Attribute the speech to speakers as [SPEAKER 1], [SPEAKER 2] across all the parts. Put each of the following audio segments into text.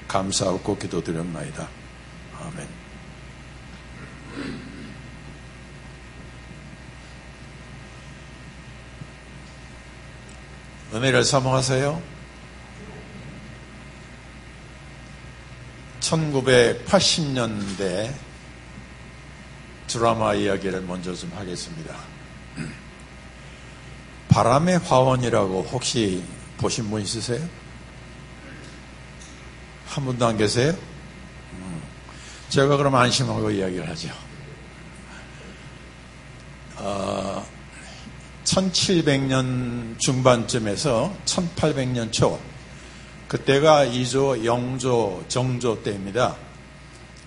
[SPEAKER 1] 감사하고 기도드렸나이다. 아멘. 은혜를 사모하세요. 1980년대 드라마 이야기를 먼저 좀 하겠습니다. 바람의 화원이라고 혹시 보신 분 있으세요? 한 분도 안 계세요? 제가 그럼 안심하고 이야기를 하죠. 1700년 중반쯤에서 1800년 초, 그때가 이조, 영조, 정조 때입니다.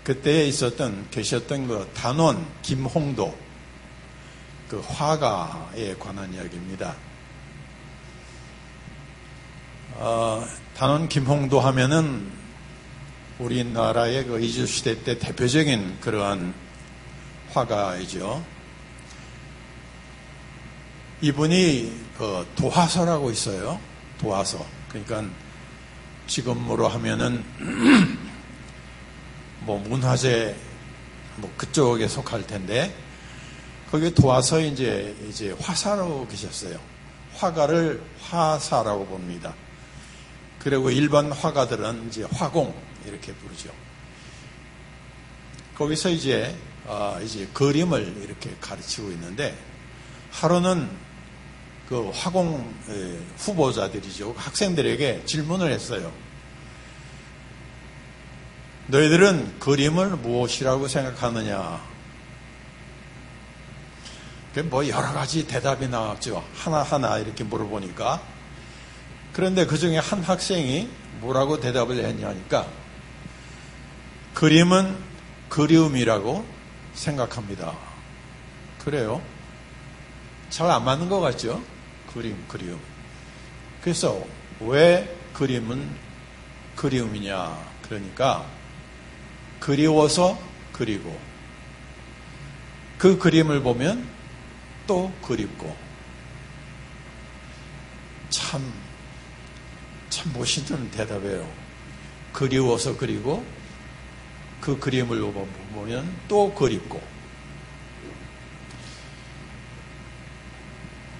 [SPEAKER 1] 그때에 계셨던 그 단원 김홍도, 그 화가에 관한 이야기입니다. 단원 김홍도 하면은 우리나라의 그 이주시대 때 대표적인 그러한 화가이죠. 이분이 그 도화서라고 있어요. 도화서. 그러니까 지금으로 하면은 뭐 문화재 뭐 그쪽에 속할 텐데, 거기 도화서 이제 화사로 계셨어요. 화가를 화사라고 봅니다. 그리고 일반 화가들은 이제 화공 이렇게 부르죠. 거기서 이제 그림을 이렇게 가르치고 있는데, 하루는 그 화공 후보자들이죠. 학생들에게 질문을 했어요. 너희들은 그림을 무엇이라고 생각하느냐? 뭐 여러 가지 대답이 나왔죠. 하나하나 이렇게 물어보니까. 그런데 그 중에 한 학생이 뭐라고 대답을 했냐니까, 그림은 그리움이라고 생각합니다. 그래요? 잘 안 맞는 것 같죠? 그리움. 그래서 왜 그림은 그리움이냐? 그러니까 그리워서 그리고, 그 그림을 보면 또 그립고. 참 멋있는 대답이에요. 그리워서 그리고, 그 그림을 보면 또 그립고.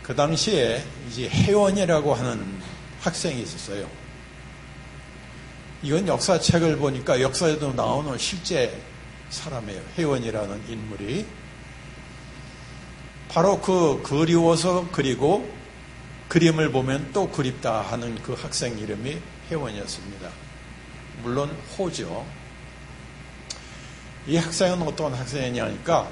[SPEAKER 1] 그 당시에 이제 혜원이라고 하는 학생이 있었어요. 이건 역사책을 보니까 역사에도 나오는 실제 사람이에요. 혜원이라는 인물이. 바로 그 그리워서 그리고, 그림을 보면 또 그립다 하는 그 학생 이름이 혜원이었습니다. 물론 호죠. 이 학생은 어떤 학생이냐니까,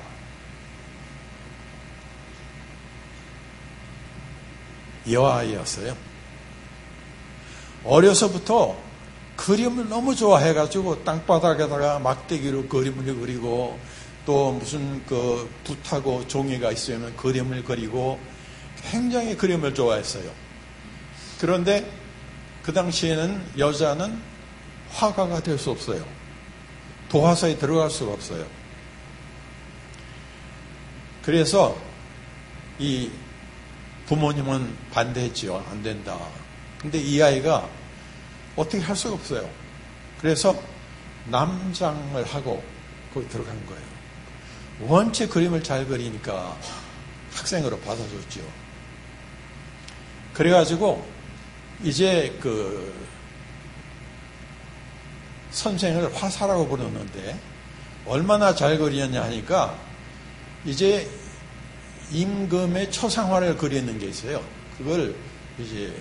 [SPEAKER 1] 여아이였어요. 어려서부터 그림을 너무 좋아해가지고 땅바닥에다가 막대기로 그림을 그리고, 또 무슨 그 붓하고 종이가 있으면 그림을 그리고, 굉장히 그림을 좋아했어요. 그런데 그 당시에는 여자는 화가가 될 수 없어요. 도화서에 들어갈 수가 없어요. 그래서 이 부모님은 반대했죠. 안 된다. 근데 이 아이가 어떻게 할 수가 없어요. 그래서 남장을 하고 거기 들어간 거예요. 원체 그림을 잘 그리니까 학생으로 받아줬죠. 그래가지고 이제 그 선생을 화사라고 부르는데, 얼마나 잘 그리느냐 하니까 이제 임금의 초상화를 그리는 게 있어요. 그걸 이제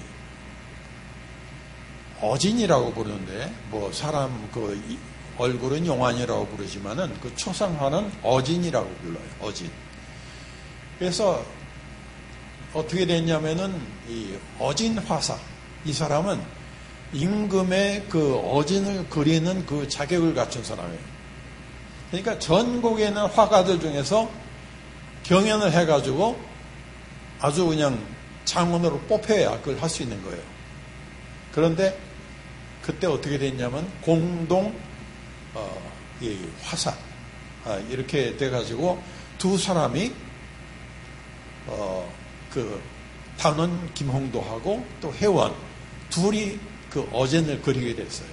[SPEAKER 1] 어진이라고 부르는데, 뭐 사람 그 얼굴은 용환이라고 부르지만은 그 초상화는 어진이라고 불러요. 어진. 그래서 어떻게 됐냐면은 이 어진 화사, 이 사람은 임금의 그 어진을 그리는 그 자격을 갖춘 사람이에요. 그러니까 전국에 있는 화가들 중에서 경연을 해가지고 아주 그냥 장원으로 뽑혀야 그걸 할 수 있는 거예요. 그런데 그때 어떻게 됐냐면 공동 이 화사 이렇게 돼가지고 두 사람이 그 단원 김홍도하고 또 혜원 둘이 그 어진을 그리게 됐어요.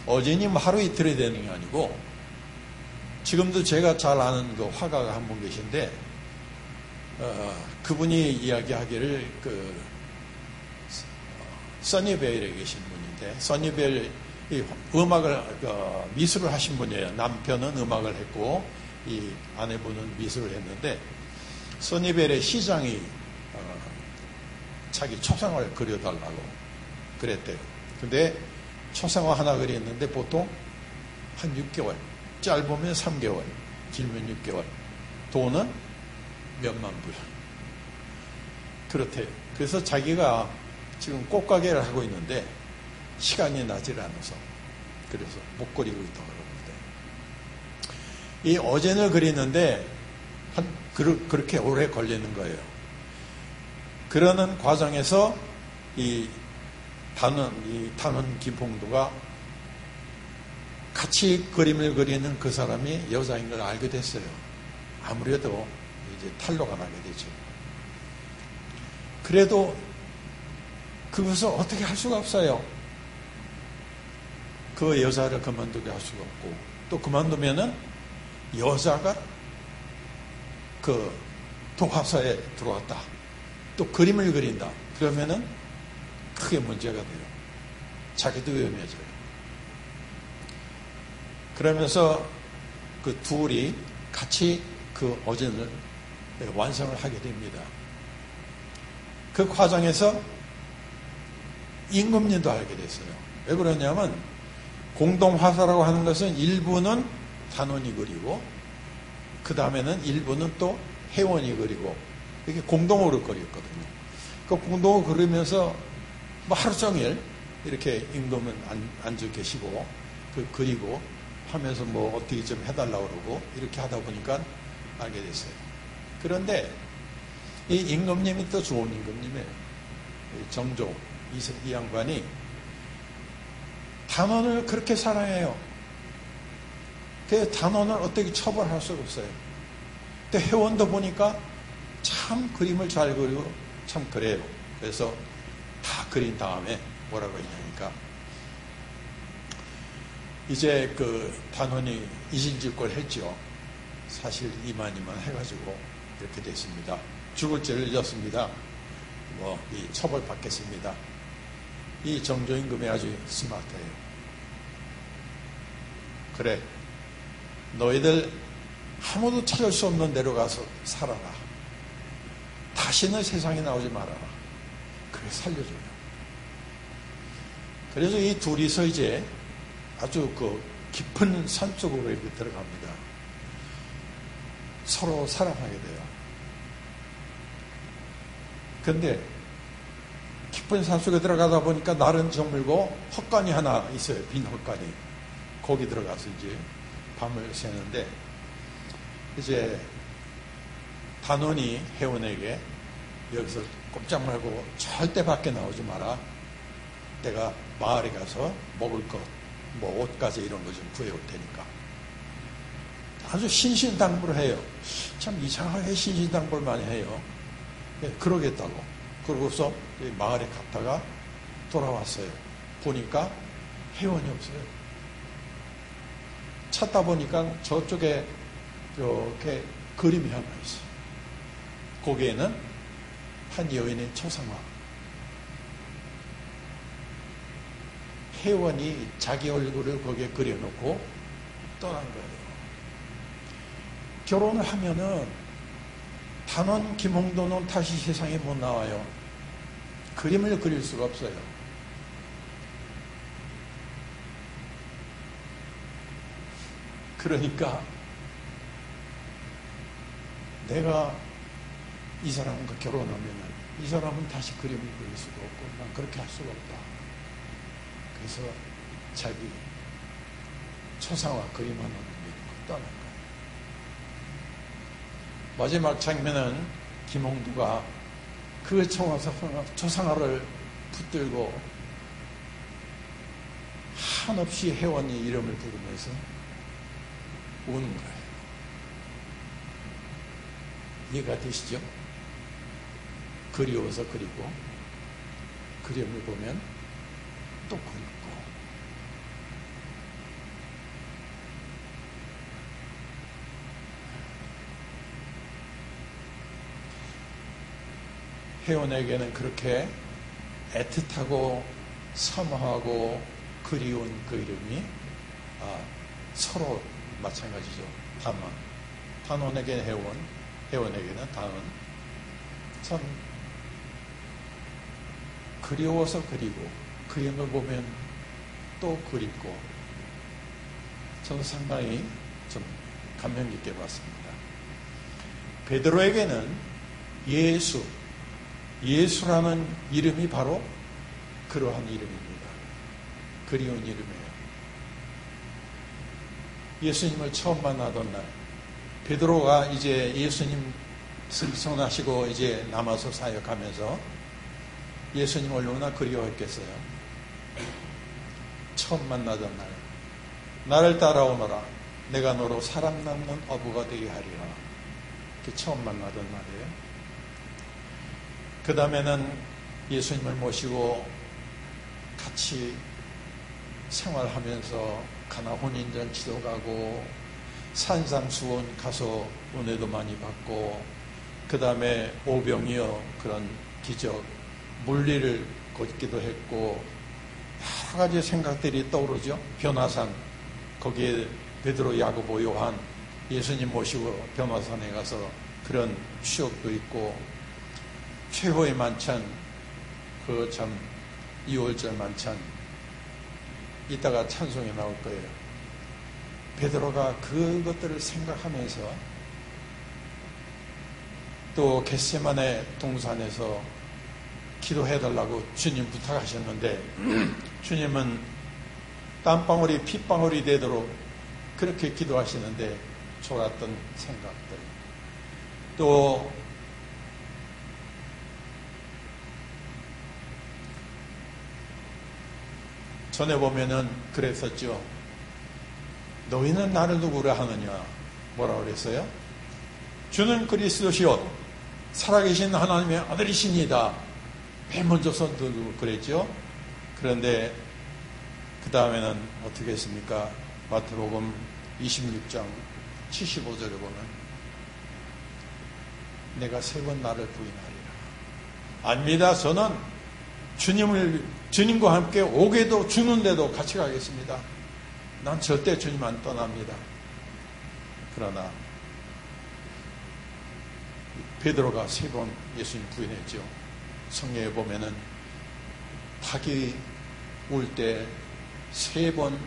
[SPEAKER 1] 어진이 하루 이틀이 되는 게 아니고, 지금도 제가 잘 아는 그 화가가 한 분 계신데, 그분이 이야기하기를 써니벨에 계신 분인데, 써니벨 음악을, 미술을 하신 분이에요. 남편은 음악을 했고, 이 아내분은 미술을 했는데, 써니벨의 시장이 자기 초상화를 그려달라고 그랬대요. 근데 초상화 하나 그렸는데 보통 한 6개월, 짧으면 3개월, 길면 6개월, 돈은 몇만 불. 그렇대요. 그래서 자기가 지금 꽃가게를 하고 있는데 시간이 나질 않아서 그래서 못 그리고 있다고 그러는데, 이 어젠을 그리는데 그렇게 오래 걸리는 거예요. 그러는 과정에서 이 단원 김봉도가 같이 그림을 그리는 그 사람이 여자인 걸 알게 됐어요. 아무래도 이제 탄로가 나게 되죠. 그래도 그것을 어떻게 할 수가 없어요. 그 여자를 그만두게 할 수가 없고, 또 그만두면은 여자가 그 도화서에 들어왔다, 또 그림을 그린다, 그러면은 크게 문제가 돼요. 자기도 위험해져요. 그러면서 그 둘이 같이 그 어진을 완성을 하게 됩니다. 그 과정에서 임금님도 알게 됐어요. 왜 그러냐면, 공동화사라고 하는 것은 일부는 단원이 그리고, 그 다음에는 일부는 또 회원이 그리고, 이렇게 공동으로 그렸거든요. 그 공동으로 그리면서 뭐 하루 종일 이렇게 임금은 앉아 계시고, 그리고 하면서 뭐 어떻게 좀 해달라고 그러고, 이렇게 하다 보니까 알게 됐어요. 그런데 이 임금님이 또 좋은 임금님이에요. 정조, 이 양반이 단원을 그렇게 사랑해요. 그 단원을 어떻게 처벌할 수가 없어요. 근데 회원도 보니까 참 그림을 잘 그리고 참 그래요. 그래서 다 그린 다음에 뭐라고 했냐니까, 이제 그 단원이 이신직고를 했죠. 사실 이만 해가지고 이렇게 됐습니다. 죽을 죄를 졌습니다. 이 처벌 받겠습니다. 이 정조임금이 아주 스마트해요. 그래, 너희들 아무도 찾을 수 없는 데로 가서 살아라. 다시는 세상에 나오지 말아라. 그래 살려줘요. 그래서 이 둘이서 이제 아주 그 깊은 산 쪽으로 이렇게 들어갑니다. 서로 사랑하게 돼요. 근데 깊은 산 속에 들어가다 보니까 날은 저물고 헛간이 하나 있어요. 빈 헛간이. 거기 들어가서 이제 밤을 새는데, 이제 단원이 회원에게 여기서 꼼짝 말고 절대 밖에 나오지 마라. 내가 마을에 가서 먹을 것, 뭐 옷가지 이런 거 좀 구해올 테니까. 아주 신신당부를 해요. 참 이상하게 신신당부를 많이 해요. 그러겠다고. 그러고서 마을에 갔다가 돌아왔어요. 보니까 회원이 없어요. 찾다 보니까 저쪽에 이렇게 그림이 하나 있어요. 거기에는 한 여인의 초상화. 회원이 자기 얼굴을 거기에 그려놓고 떠난 거예요. 결혼을 하면은 단원 김홍도는 다시 세상에 못 나와요. 그림을 그릴 수가 없어요. 그러니까 내가 이 사람과 결혼하면 이 사람은 다시 그림을 그릴 수가 없고 난 그렇게 할 수가 없다. 그래서 자기 초상화 그림 하나 남겨놓고 떠난 거예요. 마지막 장면은 김홍두가 그 초상화를 붙들고 한없이 회원의 이름을 부르면서 우는 거예요. 이해가 되시죠? 그리워서 그리고, 그림을 보면 또 그립고, 회원에게는 그렇게 애틋하고 사모하고 그리운 그 이름이 서로 마찬가지죠. 단원에게는 회원, 회원에게는 단원. 참 그리워서 그리고 그리는 걸 보면 또 그립고 저는 상당히 좀 감명 깊게 봤습니다. 베드로에게는 예수라는 이름이 바로 그러한 이름입니다. 그리운 이름이에요. 예수님을 처음 만나던 날, 베드로가 이제 예수님 승천하시고 이제 남아서 사역하면서 예수님 얼마나 그리워했겠어요. 처음 만나던 날, 나를 따라오너라. 내가 너로 사람 남는 어부가 되게 하리라. 이렇게 처음 만나던 날이에요. 그 다음에는 예수님을 모시고 같이 생활하면서 가나 혼인잔치도 가고 산상수원 가서 은혜도 많이 받고 그 다음에 오병이어 그런 기적 물리를 걷기도 했고 여러 가지 생각들이 떠오르죠. 변화산 거기에 베드로, 야고보, 요한 예수님 모시고 변화산에 가서 그런 추억도 있고 최후의 만찬 그 참 2월절 만찬 이따가 찬송에 나올 거예요. 베드로가 그것들을 생각하면서 또 겟세마네 동산에서 기도해달라고 주님 부탁하셨는데 주님은 땀방울이 핏방울이 되도록 그렇게 기도하시는데 좋았던 생각들 또 전에 보면은 그랬었죠. 너희는 나를 누구라 하느냐 뭐라 그랬어요? 주는 그리스도시요 살아계신 하나님의 아들이십니다. 맨 먼저 선두고 그랬죠. 그런데 그 다음에는 어떻게 했습니까? 마태복음 26장 75절에 보면 내가 세 번 나를 부인하리라. 아닙니다. 저는 주님과 함께 오게도 주는데도 같이 가겠습니다. 난 절대 주님 안 떠납니다. 그러나 베드로가 세 번 예수님 부인했죠. 성경에 보면은 닭이 울 때 세 번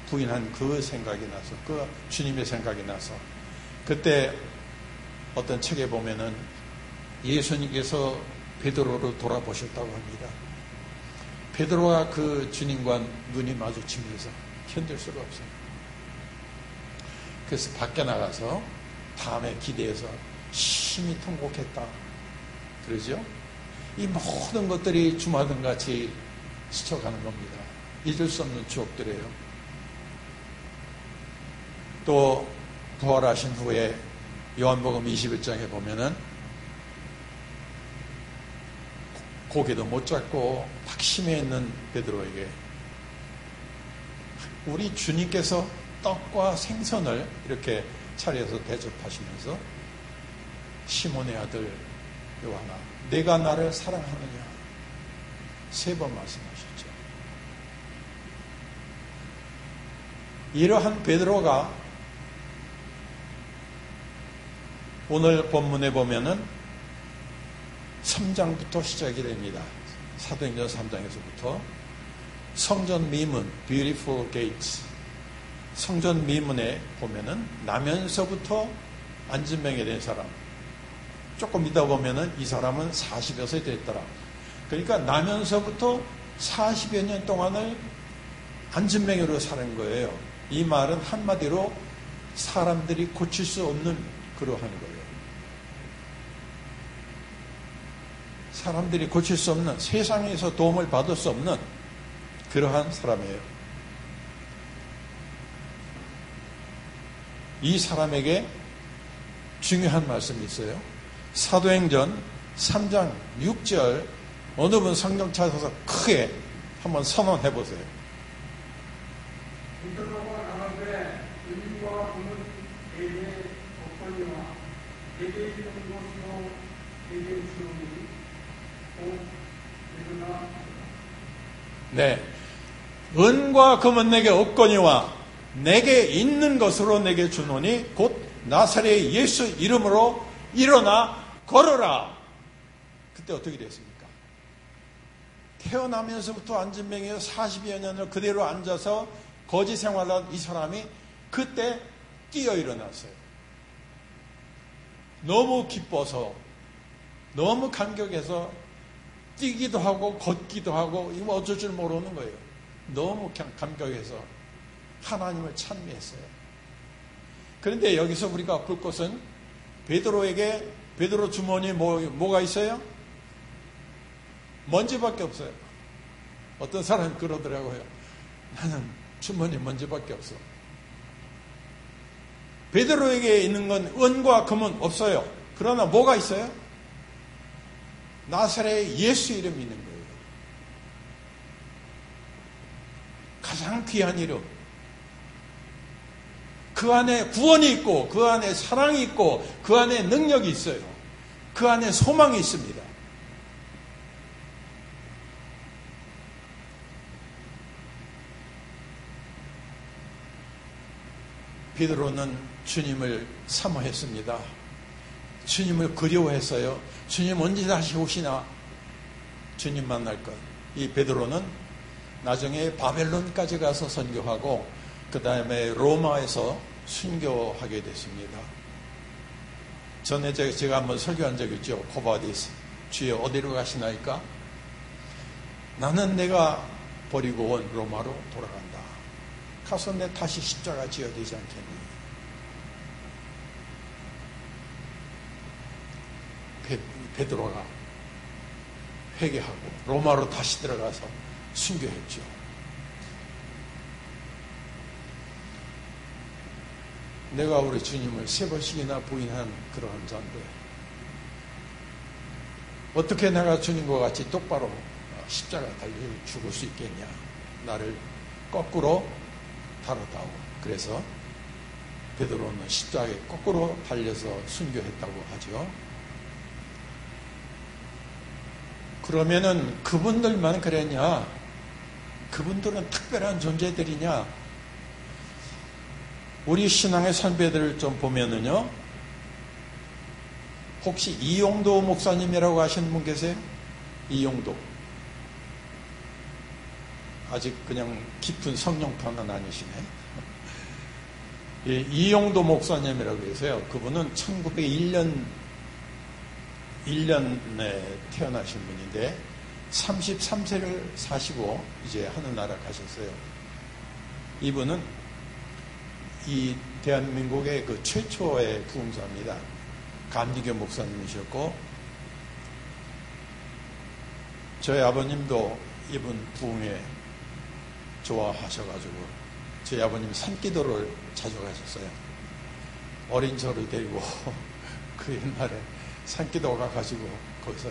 [SPEAKER 1] 부인한 그 생각이 나서 그 주님의 생각이 나서 그때 어떤 책에 보면은 예수님께서 베드로를 돌아보셨다고 합니다. 베드로가 그 주님과 눈이 마주치면서 견딜 수가 없어요. 그래서 밖에 나가서 다음에 기대해서 심히 통곡했다. 그러죠? 이 모든 것들이 주마등같이 스쳐가는 겁니다. 잊을 수 없는 추억들이에요. 또 부활하신 후에 요한복음 21장에 보면은 고개도 못 잡고 박심해 있는 베드로에게 우리 주님께서 떡과 생선을 이렇게 차려서 대접하시면서 시몬의 아들 요한아 내가 나를 사랑하느냐 세 번 말씀하셨죠. 이러한 베드로가 오늘 본문에 보면은 3장부터 시작이 됩니다. 사도행전 3장에서부터 성전 미문 Beautiful Gates 성전 미문에 보면은 나면서부터 안진병이 된 사람 조금 있다 보면은 이 사람은 40여 세 됐더라. 그러니까 나면서부터 40여 년 동안을 안진병으로 사는 거예요. 이 말은 한마디로 사람들이 고칠 수 없는 그러한 거예요. 사람들이 고칠 수 없는 세상에서 도움을 받을 수 없는 그러한 사람이에요. 이 사람에게 중요한 말씀이 있어요. 사도행전 3장 6절 어느 분 성경 찾아서 크게 한번 선언해 보세요.
[SPEAKER 2] 베드로가 나가되 주님과 그는 내게 엎걸리와 내게 이른 것으로 내게 주니 곧 일어나
[SPEAKER 1] 네. 은과 금은 내게 없거니와 내게 있는 것으로 내게 주노니 곧 나사렛 예수 이름으로 일어나 걸어라. 그때 어떻게 됐습니까? 태어나면서부터 안진병에 40여 년을 그대로 앉아서 거지 생활한 이 사람이 그때 뛰어 일어났어요. 너무 기뻐서, 너무 감격해서 뛰기도 하고 걷기도 하고 이거 어쩔 줄 모르는 거예요. 너무 감격해서 하나님을 찬미했어요. 그런데 여기서 우리가 볼 것은 베드로 주머니에 뭐가 있어요? 먼지밖에 없어요. 어떤 사람이 그러더라고요. 나는 주머니에 먼지밖에 없어. 베드로에게 있는 건 은과 금은 없어요. 그러나 뭐가 있어요? 나사렛 예수 이름이 있는 거예요. 가장 귀한 이름. 그 안에 구원이 있고 그 안에 사랑이 있고 그 안에 능력이 있어요. 그 안에 소망이 있습니다. 베드로는 주님을 사모했습니다. 주님을 그리워했어요. 주님 언제 다시 오시나? 주님 만날 것. 이 베드로는 나중에 바벨론까지 가서 선교하고 그 다음에 로마에서 순교하게 됐습니다. 전에 제가 한번 설교한 적 있죠. 코바디스. 주여 어디로 가시나이까? 나는 내가 버리고 온 로마로 돌아간다. 가서 내 다시 십자가 지어야 되지 않겠니? 베드로가 회개하고 로마로 다시 들어가서 순교했죠. 내가 우리 주님을 3번씩이나 부인한 그러한 자인데 어떻게 내가 주님과 같이 똑바로 십자가 달려 죽을 수 있겠냐? 나를 거꾸로 다루다오. 그래서 베드로는 십자가에 거꾸로 달려서 순교했다고 하죠. 그러면은 그분들만 그랬냐? 그분들은 특별한 존재들이냐? 우리 신앙의 선배들을 좀 보면은요, 혹시 이용도 목사님이라고 하시는 분 계세요? 이용도. 아직 그냥 깊은 성령파는 아니시네. 예, 이용도 목사님이라고 계세요. 그분은 1901년에 태어나신 분인데 33세를 사시고 이제 하늘나라 가셨어요. 이분은 이 대한민국의 그 최초의 부흥사입니다. 감리교 목사님이셨고 저희 아버님도 이분 부흥에 좋아하셔가지고 저희 아버님 산기도를 자주 가셨어요. 어린 저를 데리고 그 옛날에 산기도 가가지고 거기서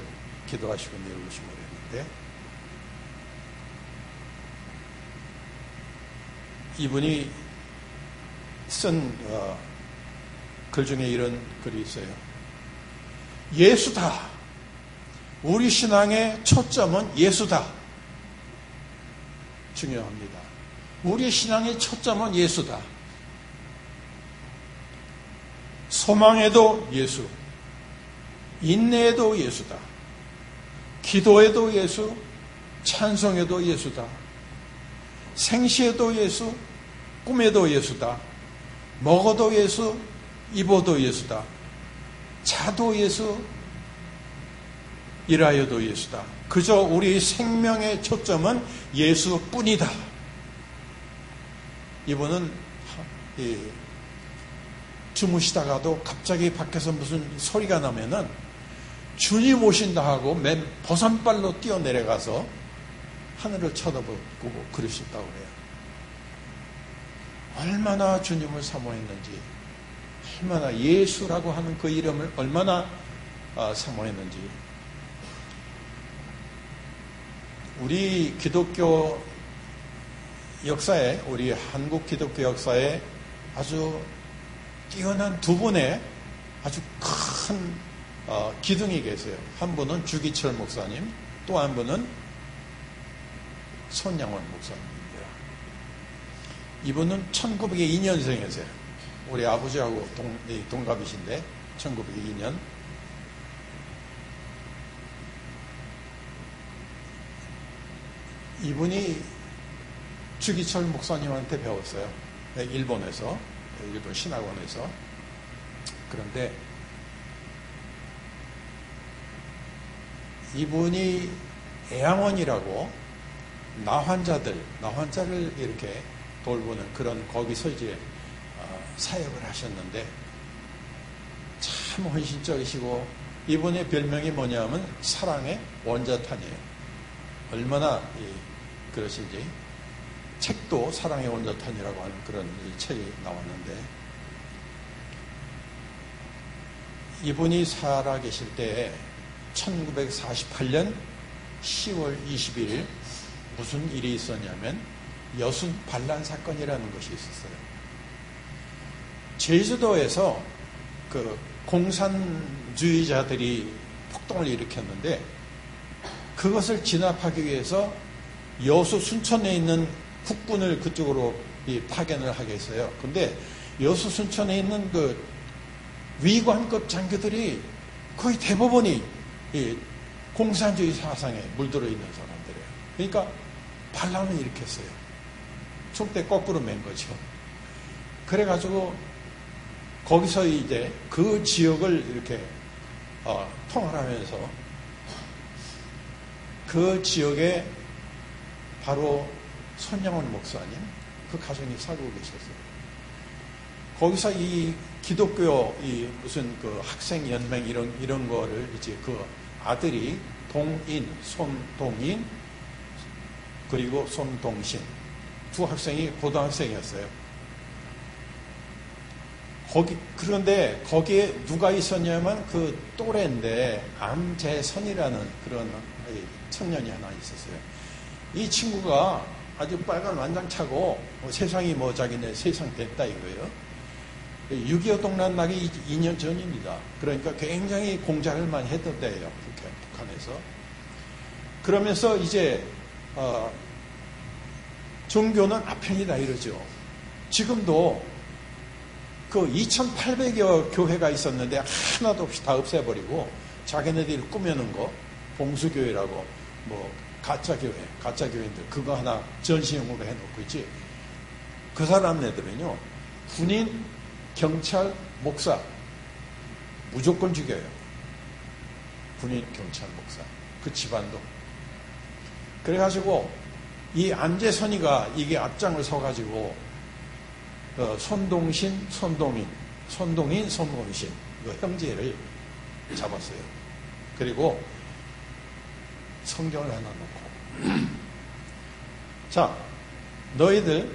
[SPEAKER 1] 기도하시고 내려오시고 그랬는데 이분이 쓴 글 중에 이런 글이 있어요. 예수다. 우리 신앙의 초점은 예수다. 중요합니다. 우리 신앙의 초점은 예수다. 소망에도 예수, 인내에도 예수다. 기도에도 예수, 찬송에도 예수다. 생시에도 예수, 꿈에도 예수다. 먹어도 예수, 입어도 예수다. 자도 예수, 일하여도 예수다. 그저 우리 생명의 초점은 예수뿐이다. 이분은 주무시다가도 갑자기 밖에서 무슨 소리가 나면은 주님 오신다 하고 맨 버선발로 뛰어내려가서 하늘을 쳐다보고 그러셨다고 해요. 얼마나 주님을 사모했는지, 얼마나 예수라고 하는 그 이름을 얼마나 사모했는지. 우리 기독교 역사에, 우리 한국 기독교 역사에 아주 뛰어난 두 분의 아주 큰 기둥이 계세요. 한 분은 주기철 목사님, 또 한 분은 손양원 목사님입니다. 이분은 1902년생이세요. 우리 아버지하고 동갑이신데 1902년. 이분이 주기철 목사님한테 배웠어요. 일본에서, 일본 신학원에서. 그런데 이분이 애양원이라고 나환자를 이렇게 돌보는 그런 거기서 이제 사역을 하셨는데 참 헌신적이시고, 이분의 별명이 뭐냐면 사랑의 원자탄이에요. 얼마나 그러신지. 책도 사랑의 원자탄이라고 하는 그런 책이 나왔는데, 이분이 살아계실 때 1948년 10월 20일 무슨 일이 있었냐면 여순 반란 사건이라는 것이 있었어요. 제주도에서 그 공산주의자들이 폭동을 일으켰는데, 그것을 진압하기 위해서 여수 순천에 있는 국군을 그쪽으로 파견을 하게 했어요. 근데 여수 순천에 있는 그 위관급 장교들이 거의 대부분이 공산주의 사상에 물들어 있는 사람들이에요. 그러니까 반란을 일으켰어요. 총대 거꾸로 맨 거죠. 그래가지고 거기서 이제 그 지역을 이렇게 통할하면서 그 지역에 바로 손양원 목사님, 그 가정이 살고 계셨어요. 거기서 이 기독교 무슨 그 학생 연맹 이런 거를 이제 그 아들이 손동인 그리고 손동신 두 학생이 고등학생이었어요. 그런데 거기에 누가 있었냐면 그 또래인데 암재선이라는 그런 청년이 하나 있었어요. 이 친구가 아주 빨간 완장 차고 세상이 뭐 자기네 세상 됐다 이거예요. 6.25 동란 나기 2년 전입니다. 그러니까 굉장히 공작을 많이 했던 때예요. 북한에서. 그러면서 이제 종교는 아편이다 이러죠. 지금도 그 2,800여 교회가 있었는데 하나도 없이 다 없애버리고 자기네들이 꾸며놓은 거 봉수교회라고 뭐 가짜교회인들 그거 하나 전시용으로 해놓고 있지. 그 사람네들은요 군인, 경찰, 목사 무조건 죽여요. 군인, 경찰, 목사 그 집안도. 그래가지고 이 안재선이가 이게 앞장을 서가지고 손동신, 손동인, 손동신 그 형제를 잡았어요. 그리고 성경을 하나 놓고 자, 너희들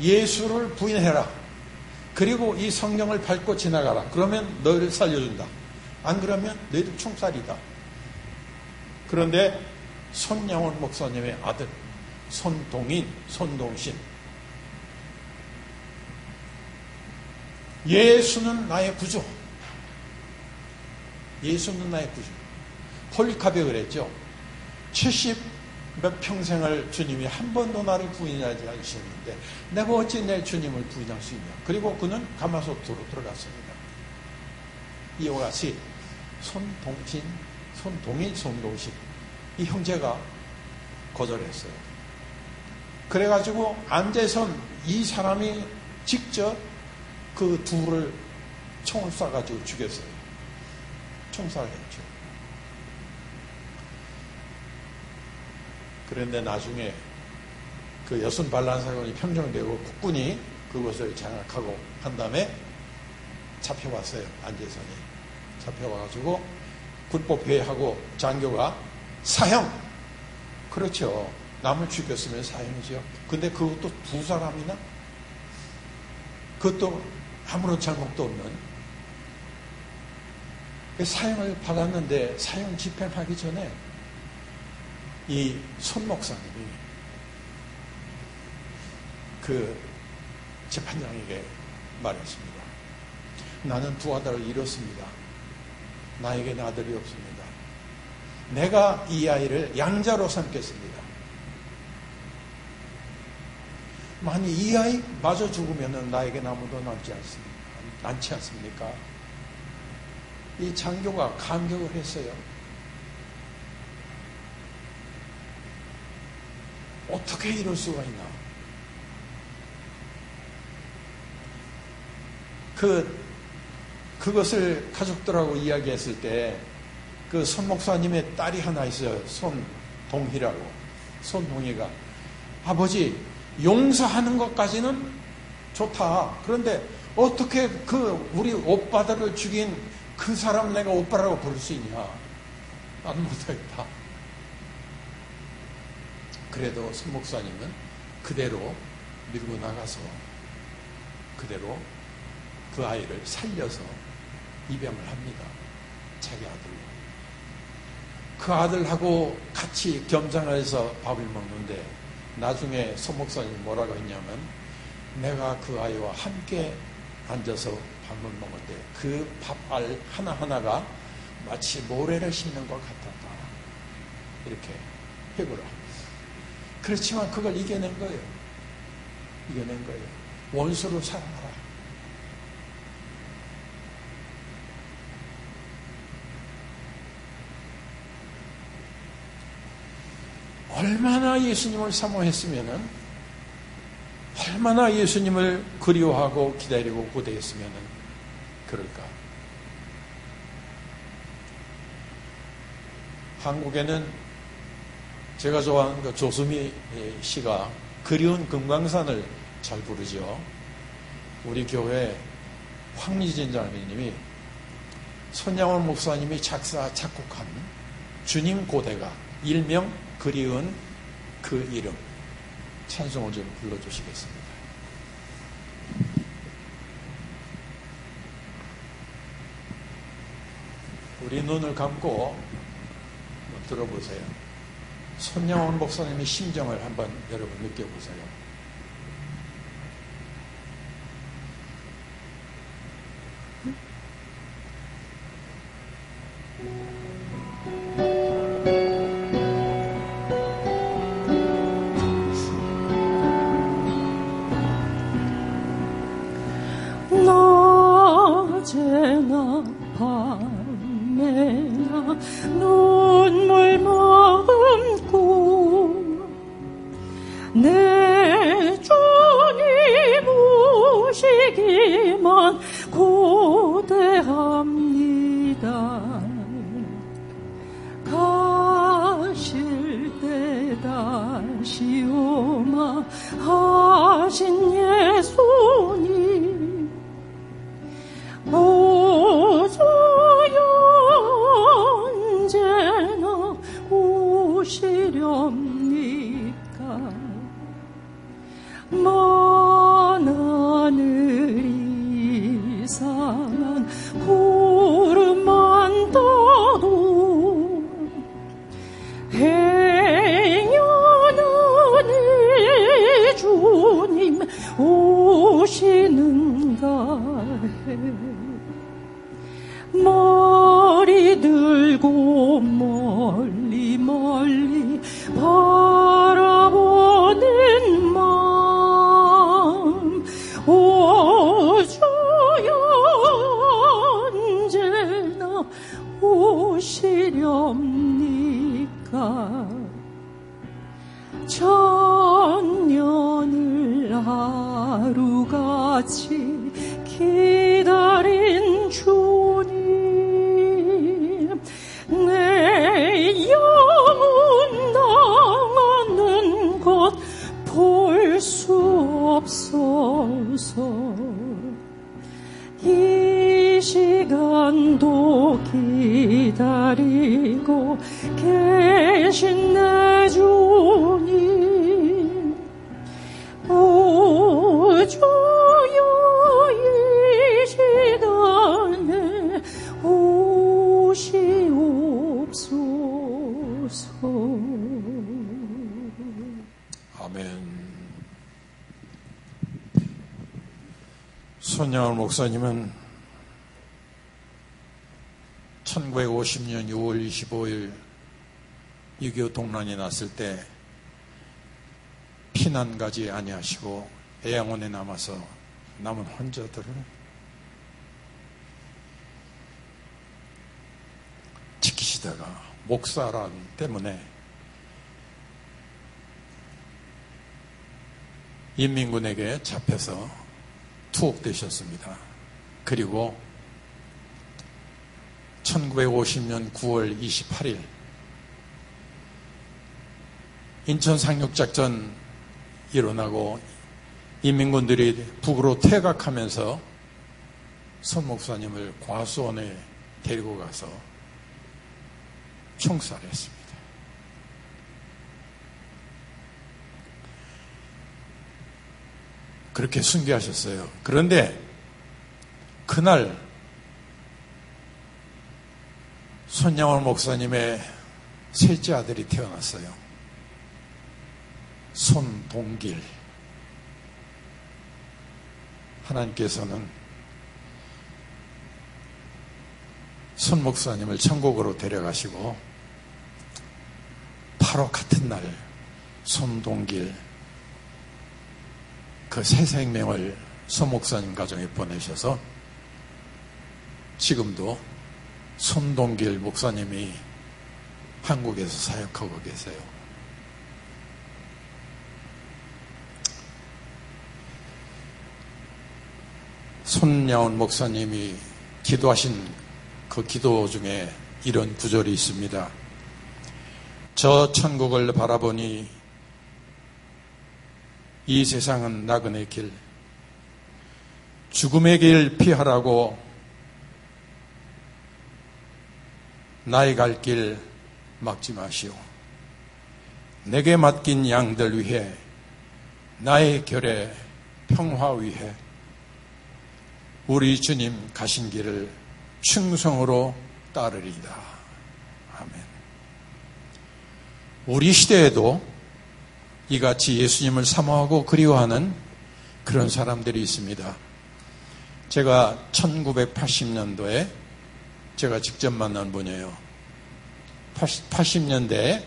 [SPEAKER 1] 예수를 부인해라. 그리고 이 성경을 밟고 지나가라. 그러면 너희를 살려준다. 안 그러면 너희들 총살이다. 그런데 손양원 목사님의 아들 손동인, 손동신 예수는 나의 구주. 예수는 나의 구주. 폴리카베가 그랬죠. 70몇 평생을 주님이 한 번도 나를 부인하지 않으셨는데 내가 어찌 내 주님을 부인할 수 있냐. 그리고 그는 가마솥으로 들어갔습니다. 이와 같이 손동인, 손동신 이 형제가 거절했어요. 그래가지고 안재선 이 사람이 직접 그 둘을 총을 쏴가지고 죽였어요. 총살했죠. 그런데 나중에 그 여순 반란 사건이 평정되고 국군이 그것을 장악하고 한 다음에 잡혀왔어요. 안재선이 잡혀와가지고 군법회의하고 장교가 사형. 그렇죠. 남을 죽였으면 사형이죠. 근데 그것도 두 사람이나 그것도 아무런 잘못도 없는 사형을 받았는데 사형 집행하기 전에 이 손 목사님이 그 재판장에게 말했습니다. 나는 두 아들을 잃었습니다. 나에게는 아들이 없습니다. 내가 이 아이를 양자로 삼겠습니다. 만약 이 아이 마저 죽으면 나에게는 아무도 남지 않습니까? 이 장교가 감격을 했어요. 어떻게 이럴 수가 있나? 그것을 가족들하고 이야기했을 때 그 손 목사님의 딸이 하나 있어요. 손동희라고. 손동희가 아버지 용서하는 것까지는 좋다. 그런데 어떻게 우리 오빠들을 죽인 그 사람 내가 오빠라고 부를 수 있냐? 난 못하겠다. 그래도 손 목사님은 그대로 밀고 나가서 그대로 그 아이를 살려서 입양을 합니다. 자기 아들로. 그 아들하고 같이 겸상을 해서 밥을 먹는데 나중에 손 목사님이 뭐라고 했냐면 내가 그 아이와 함께 앉아서 밥을 먹을 때 그 밥알 하나하나가 마치 모래를 씹는 것 같았다. 이렇게 회고를 합니다. 그렇지만 그걸 이겨낸 거예요. 이겨낸 거예요. 원수로 사랑하라. 얼마나 예수님을 사모했으면은, 얼마나 예수님을 그리워하고 기다리고 고대했으면은 그럴까? 한국에는 제가 좋아하는 그 조수미 씨가 그리운 금강산을 잘 부르죠. 우리 교회 황미진 장로님이 손양원 목사님이 작곡한 주님 고대가 일명 그리운 그 이름 찬송을 좀 불러주시겠습니다. 우리 눈을 감고 들어보세요. 손양원 목사님의 심정을 한번 여러분 느껴보세요.
[SPEAKER 3] 낮에나 밤에나 눈물 머금고 내 주님 오시기만 고대합니다. 가실 때 다시 오마 하신 예수님 오주여 언제나 오시렵니까? 먼 하늘 이상한 구름만 떠도 행여는 주님 오시는가 해. 머리 들고 멀리 멀리 바라보는 마음 오 주여 언제나 오시렵니까? 천년을 하루같이 기다린 주님 내 영혼 당하는 것 볼 수 없어서 이 시간도 기다리고 계신 내 주님 오 주여 이 시간에 오시옵소서.
[SPEAKER 1] 아멘. 손양원 목사님은 1950년 6월 25일 6.25 동란이 났을 때 피난 가지 아니하시고 애양원에 남아서 남은 환자들을 지키시다가 목사란 때문에 인민군에게 잡혀서 투옥되셨습니다. 그리고 1950년 9월 28일 인천 상륙작전 일어나고 인민군들이 북으로 퇴각하면서 손 목사님을 과수원에 데리고 가서 총살했습니다. 그렇게 순교하셨어요. 그런데 그날 손양원 목사님의 셋째 아들이 태어났어요. 손동길. 하나님께서는 손 목사님을 천국으로 데려가시고 바로 같은 날 손동길 그 새 생명을 손 목사님 가정에 보내셔서 지금도 손동길 목사님이 한국에서 사역하고 계세요. 손양원 목사님이 기도하신 그 기도 중에 이런 구절이 있습니다. 저 천국을 바라보니 이 세상은 나그네 길, 죽음의 길 피하라고 나의 갈 길 막지 마시오. 내게 맡긴 양들 위해 나의 결의 평화 위해 우리 주님 가신 길을 충성으로 따르리이다. 아멘. 우리 시대에도 이같이 예수님을 사모하고 그리워하는 그런 사람들이 있습니다. 제가 1980년도에 제가 직접 만난 분이에요. 80년대에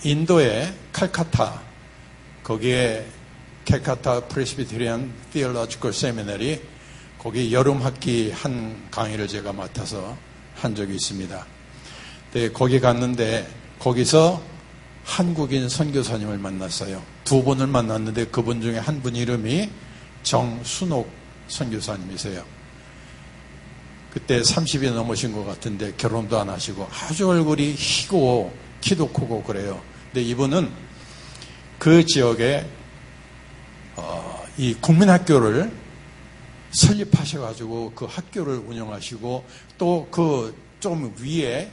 [SPEAKER 1] 인도의 칼카타, 거기에 칼카타 프레스비테리안 티올로지컬 세미나리, 거기 여름 학기 한 강의를 제가 맡아서 한 적이 있습니다. 네, 거기 갔는데 거기서 한국인 선교사님을 만났어요. 두 분을 만났는데 그분 중에 한 분 이름이 정순옥 선교사님이세요. 그때 30이 넘으신 것 같은데 결혼도 안 하시고 아주 얼굴이 희고 키도 크고 그래요. 근데 이분은 그 지역에 이 국민학교를 설립하셔가지고 그 학교를 운영하시고 또 그 좀 위에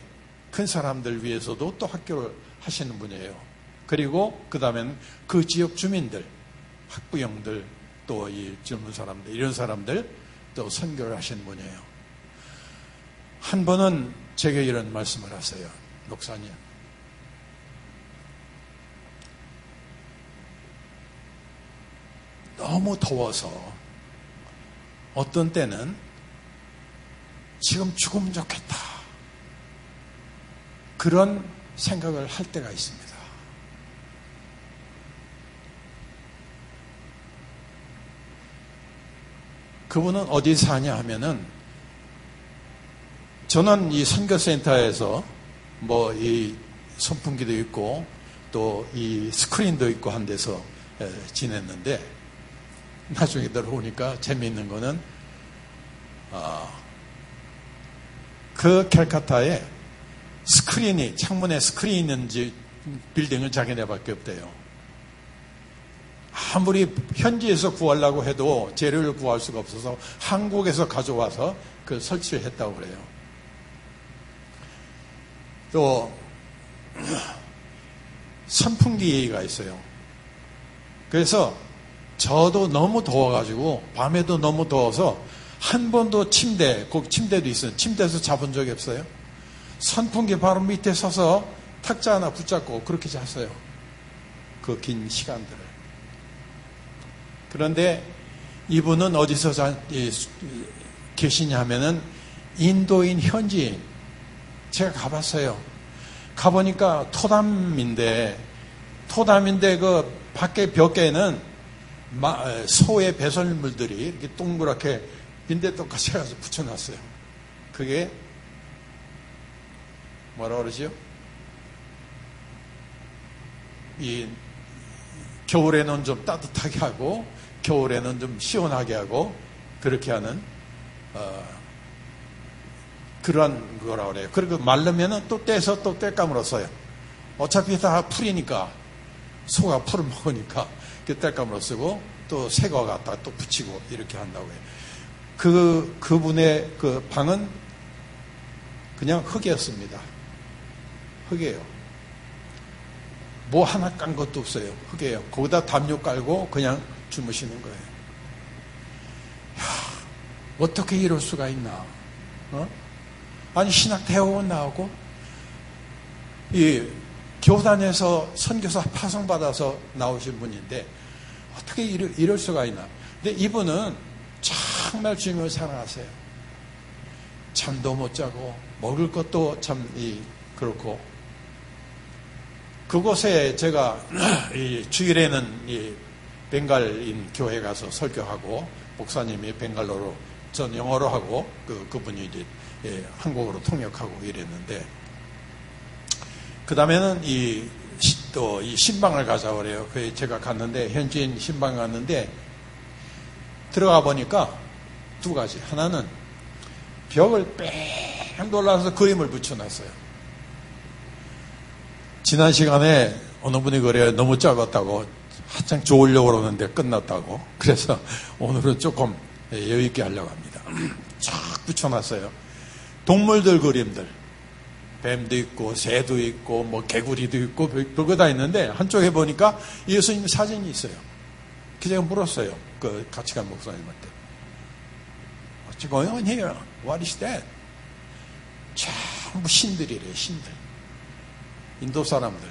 [SPEAKER 1] 큰 사람들 위해서도 또 학교를 하시는 분이에요. 그리고 그 다음에는 그 지역 주민들, 학부형들, 또 이 젊은 사람들, 이런 사람들 또 선교를 하시는 분이에요. 한 번은 제게 이런 말씀을 하세요. 목사님, 너무 더워서 어떤 때는 지금 죽으면 좋겠다, 그런 생각을 할 때가 있습니다. 그분은 어디 사냐 하면은, 저는 이 선교센터에서 뭐 이 선풍기도 있고 또 이 스크린도 있고 한 데서 지냈는데, 나중에 들어오니까 재미있는 거는 그 캘카타에 스크린이, 창문에 스크린이 있는지 빌딩은 자기네밖에 없대요. 아무리 현지에서 구하려고 해도 재료를 구할 수가 없어서 한국에서 가져와서 그 설치를 했다고 그래요. 또 선풍기가 있어요. 그래서 저도 너무 더워가지고 밤에도 너무 더워서 한 번도 거기 침대도 있어요. 침대에서 자본 적이 없어요. 선풍기 바로 밑에 서서 탁자 하나 붙잡고 그렇게 잤어요. 그 긴 시간들을. 그런데 이분은 어디서 계시냐 하면은 인도인 현지인 제가 가봤어요. 가보니까 토담인데 그 밖에 벽에는 소의 배설물들이 이렇게 동그랗게 빈대떡같이 해서 붙여놨어요. 그게 뭐라 그러지요? 이 겨울에는 좀 따뜻하게 하고 겨울에는 좀 시원하게 하고 그렇게 하는 그런 거라 그래요. 그리고 말르면은 또 떼서 또 땔감으로 써요. 어차피 다 풀이니까 소가 풀을 먹으니까 그 땔감으로 쓰고 또 새거 갖다 또 붙이고 이렇게 한다고 해요. 그분의 그 방은 그냥 흙이었습니다. 흙이에요. 뭐 하나 깐 것도 없어요. 흙이에요. 거기다 담요 깔고 그냥 주무시는 거예요. 야, 어떻게 이럴 수가 있나? 아니 신학 대학원 나오고 이 교단에서 선교사 파송받아서 나오신 분인데 어떻게 이럴 수가 있나? 근데 이분은 정말 주님을 사랑하세요. 잠도 못 자고 먹을 것도 참 그렇고 그곳에 제가 주일에는 벵갈인 교회 가서 설교하고 목사님이 벵갈로로 전 영어로 하고 그분이 이제 한국어로 통역하고 이랬는데 그 다음에는 또 이 신방을 가자고 그래요. 그래서 제가 갔는데 현지인 신방 갔는데 들어가 보니까 두 가지. 하나는 벽을 뺑 돌라서 그림을 붙여놨어요. 지난 시간에 어느 분이 그래요. 너무 짧았다고 한창 좋으려고 그러는데 끝났다고. 그래서 오늘은 조금 여유 있게 하려고 합니다. 쫙 붙여놨어요. 동물들 그림들. 뱀도 있고 새도 있고 뭐 개구리도 있고 별거 다 있는데 한쪽에 보니까 예수님 사진이 있어요. 그래서 제가 물었어요. 그 같이 간 목사님한테. What's going on here? What is that? 전부 신들이래요. 신들. 인도 사람들.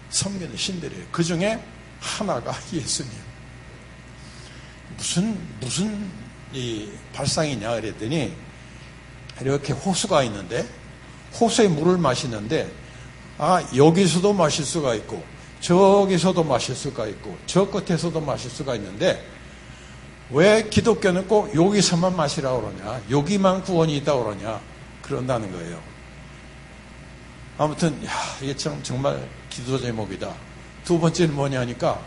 [SPEAKER 1] 섬기는 신들이에요. 그 중에 하나가 예수님. 무슨 이 발상이냐 그랬더니 이렇게 호수가 있는데 호수에 물을 마시는데 여기서도 마실 수가 있고 저기서도 마실 수가 있고 저 끝에서도 마실 수가 있는데 왜 기독교는 꼭 여기서만 마시라고 그러냐, 여기만 구원이 있다고 그러냐 그런다는 거예요. 아무튼 이게 참 정말 기도 제목이다. 두 번째는 뭐냐니까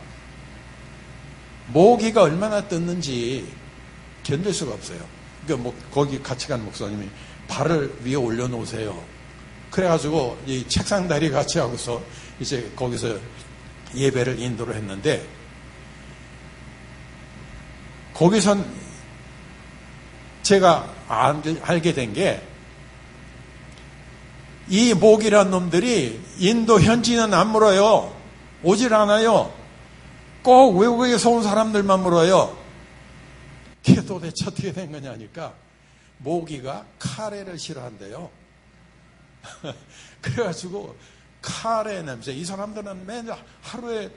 [SPEAKER 1] 모기가 얼마나 떴는지 견딜 수가 없어요. 그러니까 거기 같이 간 목사님이 발을 위에 올려놓으세요. 그래가지고 이 책상 다리 같이 하고서 이제 거기서 예배를 인도를 했는데 거기선 제가 알게 된 게 이 모기란 놈들이 인도 현지는 안 물어요. 오질 않아요. 꼭 외국에서 온 사람들만 물어요. 그게 도대체 어떻게 된 거냐니까 모기가 카레를 싫어한대요. 그래가지고 카레 냄새. 이 사람들은 매일 하루에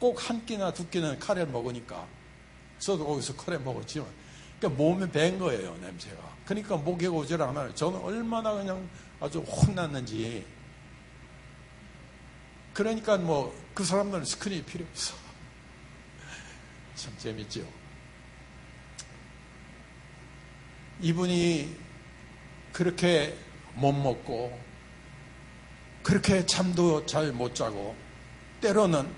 [SPEAKER 1] 꼭 한 끼나 두 끼는 카레를 먹으니까 저도 거기서 카레 먹었지만 그러니까 몸에 밴 거예요, 냄새가. 그러니까 모기가 오질 않아요. 저는 얼마나 그냥 아주 혼났는지. 그러니까 그 사람들은 스크린이 필요 없어. 참 재밌죠. 이분이 그렇게 못 먹고 그렇게 잠도 잘 못 자고 때로는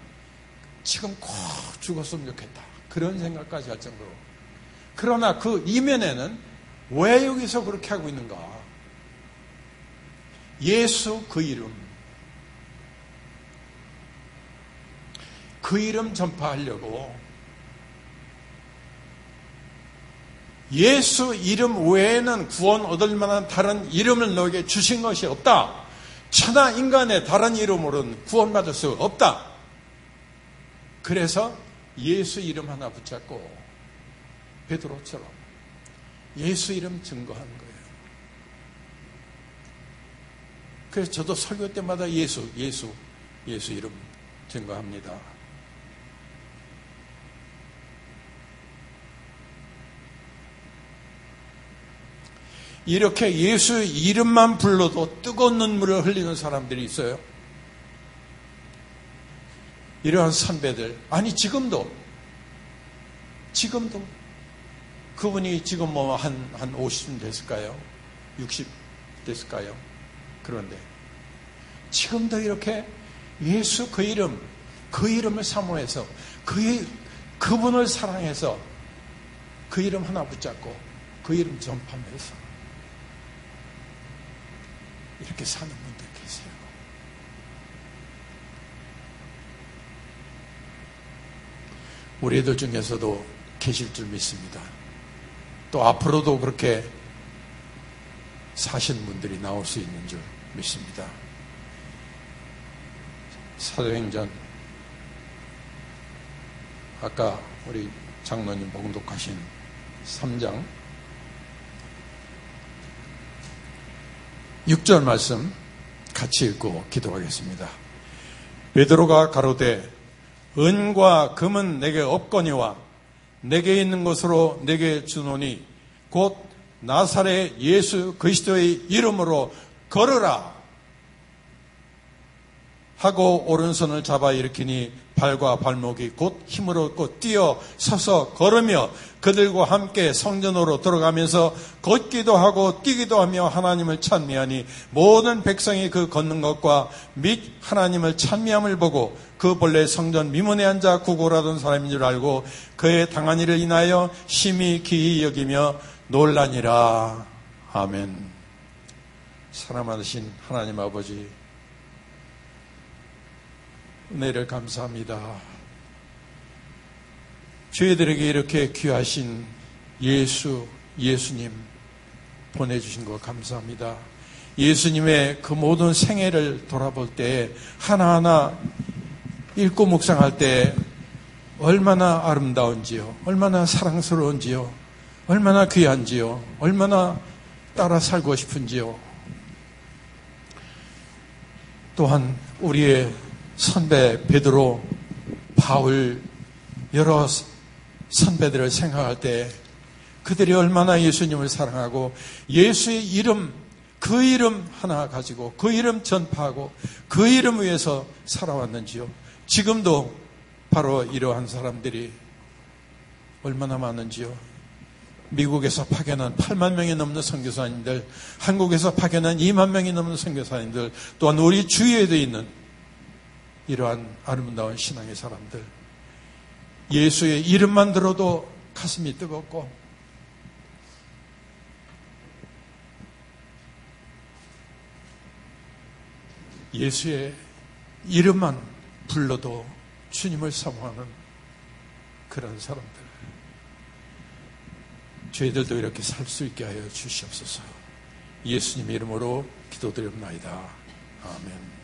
[SPEAKER 1] 지금 꼭 죽었으면 좋겠다 그런 생각까지 할 정도로. 그러나 그 이면에는 왜 여기서 그렇게 하고 있는가? 예수 그 이름 전파하려고 예수 이름 외에는 구원 얻을 만한 다른 이름을 너에게 주신 것이 없다. 천하 인간의 다른 이름으로는 구원받을 수 없다. 그래서 예수 이름 하나 붙잡고 베드로처럼 예수 이름 증거한 거예요. 그래서 저도 설교 때마다 예수 이름 증거합니다. 이렇게 예수 이름만 불러도 뜨거운 눈물을 흘리는 사람들이 있어요. 이러한 선배들, 아니 지금도 그분이 지금 뭐 한 50쯤 됐을까요? 60 됐을까요? 그런데 지금도 이렇게 예수 그 이름을 사모해서 그분을 사랑해서 그 이름 하나 붙잡고 그 이름 전파하면서 이렇게 사는 분들 계세요. 우리들 중에서도 계실 줄 믿습니다. 또 앞으로도 그렇게 사신 분들이 나올 수 있는 줄 믿습니다. 사도행전, 아까 우리 장로님 봉독하신 3장 6절 말씀 같이 읽고 기도하겠습니다. 베드로가 가로되 은과 금은 내게 없거니와 내게 있는 것으로 내게 주노니 곧 나사렛 예수 그리스도의 이름으로 걸으라 하고 오른손을 잡아 일으키니 발과 발목이 곧 힘을 얻고 뛰어 서서 걸으며 그들과 함께 성전으로 들어가면서 걷기도 하고 뛰기도 하며 하나님을 찬미하니 모든 백성이 그 걷는 것과 및 하나님을 찬미함을 보고 그 본래 성전 미문에 앉아 구걸하던 사람인 줄 알고 그의 당한 일을 인하여 심히 기이 여기며 놀라니라. 아멘. 사랑하신 하나님 아버지, 은혜를 감사합니다. 저희들에게 이렇게 귀하신 예수님 보내주신 것 감사합니다. 예수님의 그 모든 생애를 돌아볼 때 하나하나 읽고 묵상할 때 얼마나 아름다운지요, 얼마나 사랑스러운지요, 얼마나 귀한지요, 얼마나 따라 살고 싶은지요. 또한 우리의 선배 베드로, 바울, 여러 선배들을 생각할 때 그들이 얼마나 예수님을 사랑하고 예수의 이름, 그 이름 하나 가지고 그 이름 전파하고 그 이름 위해서 살아왔는지요. 지금도 바로 이러한 사람들이 얼마나 많은지요. 미국에서 파견한 8만 명이 넘는 선교사님들, 한국에서 파견한 2만 명이 넘는 선교사님들, 또한 우리 주위에도 있는 이러한 아름다운 신앙의 사람들, 예수의 이름만 들어도 가슴이 뜨겁고 예수의 이름만 불러도 주님을 사모하는 그런 사람들, 저희들도 이렇게 살 수 있게 하여 주시옵소서. 예수님 이름으로 기도드립니다. 아멘.